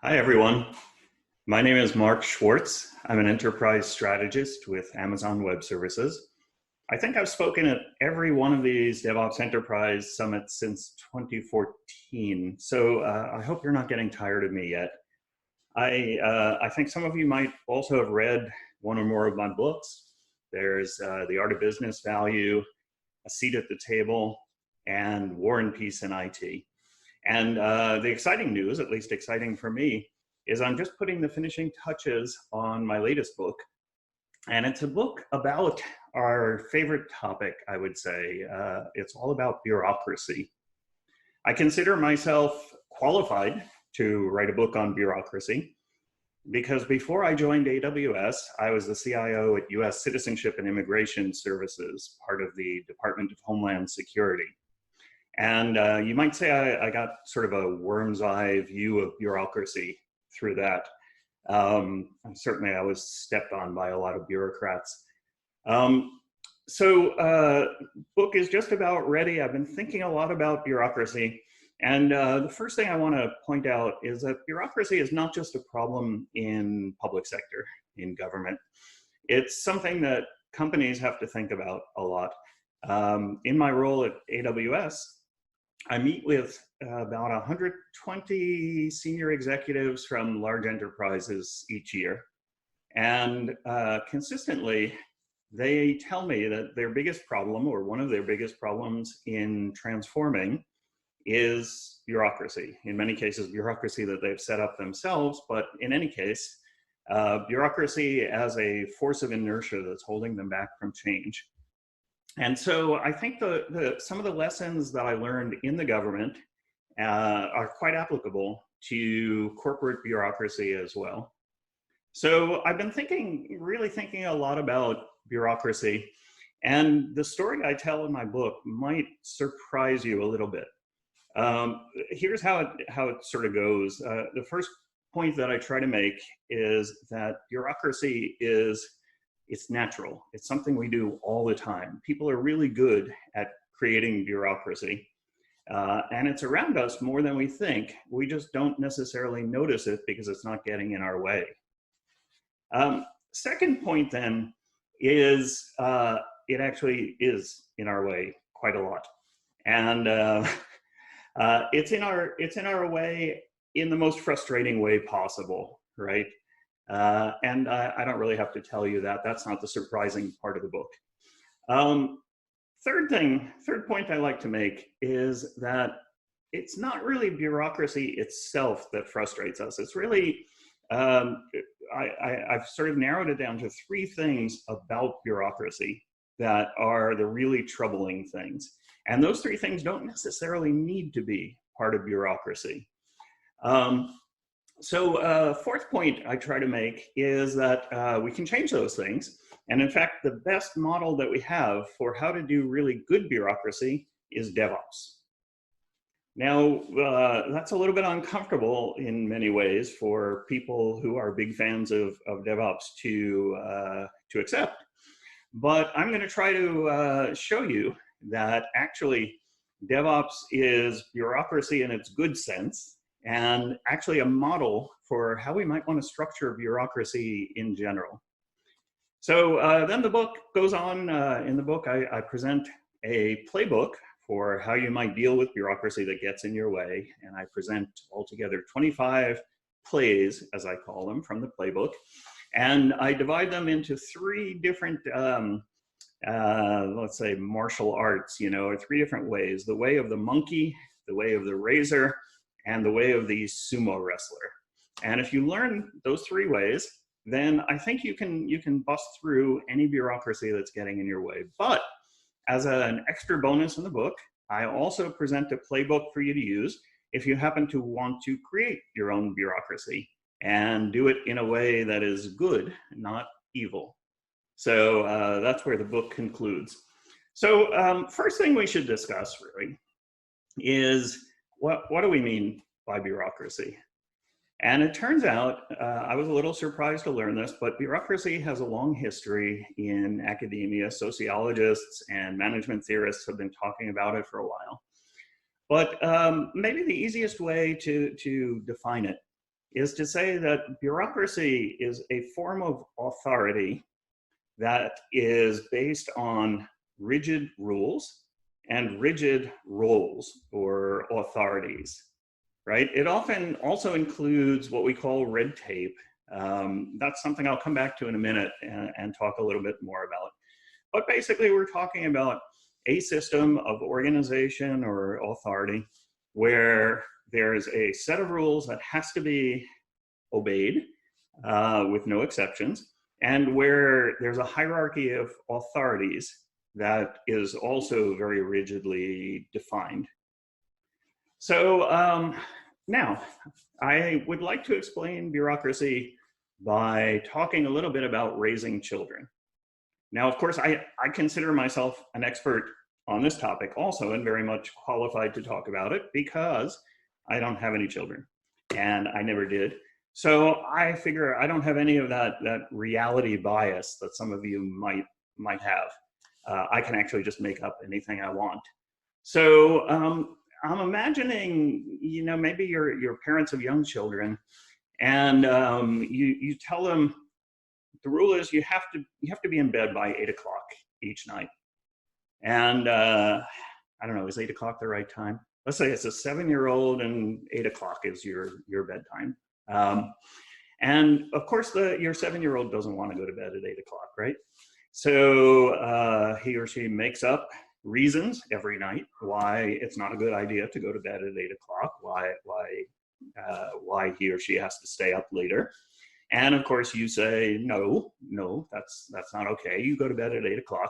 Hi, everyone. My name is Mark Schwartz. I'm an enterprise strategist with Amazon Web Services. I think I've spoken at every one of these DevOps Enterprise Summits since 2014, so I hope you're not getting tired of me yet. I think some of you might also have read one or more of my books. There's The Art of Business Value, A Seat at the Table, and War and Peace in IT. And the exciting news, at least exciting for me, is I'm just putting the finishing touches on my latest book. And it's a book about our favorite topic, I would say. It's all about bureaucracy. I consider myself qualified to write a book on bureaucracy because before I joined AWS, I was the CIO at US Citizenship and Immigration Services, part of the Department of Homeland Security. And you might say I got sort of a worm's eye view of bureaucracy through that. Certainly I was stepped on by a lot of bureaucrats. Book is just about ready. I've been thinking a lot about bureaucracy. And the first thing I want to point out is that bureaucracy is not just a problem in public sector, in government. It's something that companies have to think about a lot. In my role at AWS, I meet with about 120 senior executives from large enterprises each year. And consistently, they tell me that their biggest problem, or one of their biggest problems in transforming, is bureaucracy. In many cases, bureaucracy that they've set up themselves, but in any case, bureaucracy as a force of inertia that's holding them back from change. And so I think some of the lessons that I learned in the government are quite applicable to corporate bureaucracy as well. So I've been really thinking a lot about bureaucracy, and the story I tell in my book might surprise you a little bit. Here's how it sort of goes. The first point that I try to make is that bureaucracy it's natural. It's something we do all the time. People are really good at creating bureaucracy. And it's around us more than we think. We just don't necessarily notice it because it's not getting in our way. Second point then is it actually is in our way quite a lot. And it's in our way in the most frustrating way possible, right? And I don't really have to tell you that. That's not the surprising part of the book. Third point I like to make is that it's not really bureaucracy itself that frustrates us. It's really, I've sort of narrowed it down to three things about bureaucracy that are the really troubling things. And those three things don't necessarily need to be part of bureaucracy. Fourth point I try to make is that we can change those things. And in fact, the best model that we have for how to do really good bureaucracy is DevOps. Now, that's a little bit uncomfortable in many ways for people who are big fans of DevOps to accept. But I'm going to try to show you that actually DevOps is bureaucracy in its good sense, and actually a model for how we might want to structure bureaucracy in general. So then the book goes on. In the book, I present a playbook for how you might deal with bureaucracy that gets in your way. And I present altogether 25 plays, as I call them, from the playbook. And I divide them into three different, let's say, martial arts, or three different ways: the way of the monkey, the way of the razor, and the way of the sumo wrestler. And if you learn those three ways, then I think you can bust through any bureaucracy that's getting in your way. But as an extra bonus in the book, I also present a playbook for you to use if you happen to want to create your own bureaucracy and do it in a way that is good, not evil. So that's where the book concludes. So first thing we should discuss really is what do we mean by bureaucracy? And it turns out, I was a little surprised to learn this, but bureaucracy has a long history in academia. Sociologists and management theorists have been talking about it for a while. But maybe the easiest way to define it is to say that bureaucracy is a form of authority that is based on rigid rules and rigid roles or authorities, right? It often also includes what we call red tape. That's something I'll come back to in a minute and talk a little bit more about. But basically, we're talking about a system of organization or authority where there's a set of rules that has to be obeyed with no exceptions, and where there's a hierarchy of authorities that is also very rigidly defined. So now, I would like to explain bureaucracy by talking a little bit about raising children. Now, of course, I consider myself an expert on this topic also, and very much qualified to talk about it because I don't have any children, and I never did. So I figure I don't have any of that reality bias that some of you might have. I can actually just make up anything I want. So I'm imagining, you know, maybe you're parents of young children, and you tell them the rule is you have to be in bed by 8 o'clock each night. And I don't know, is 8 o'clock the right time? Let's say it's a 7-year-old and 8 o'clock is your bedtime. And of course, your 7-year-old doesn't want to go to bed at 8 o'clock, right? So he or she makes up reasons every night why it's not a good idea to go to bed at 8 o'clock, why he or she has to stay up later. And of course, you say, no, that's not okay. You go to bed at 8 o'clock.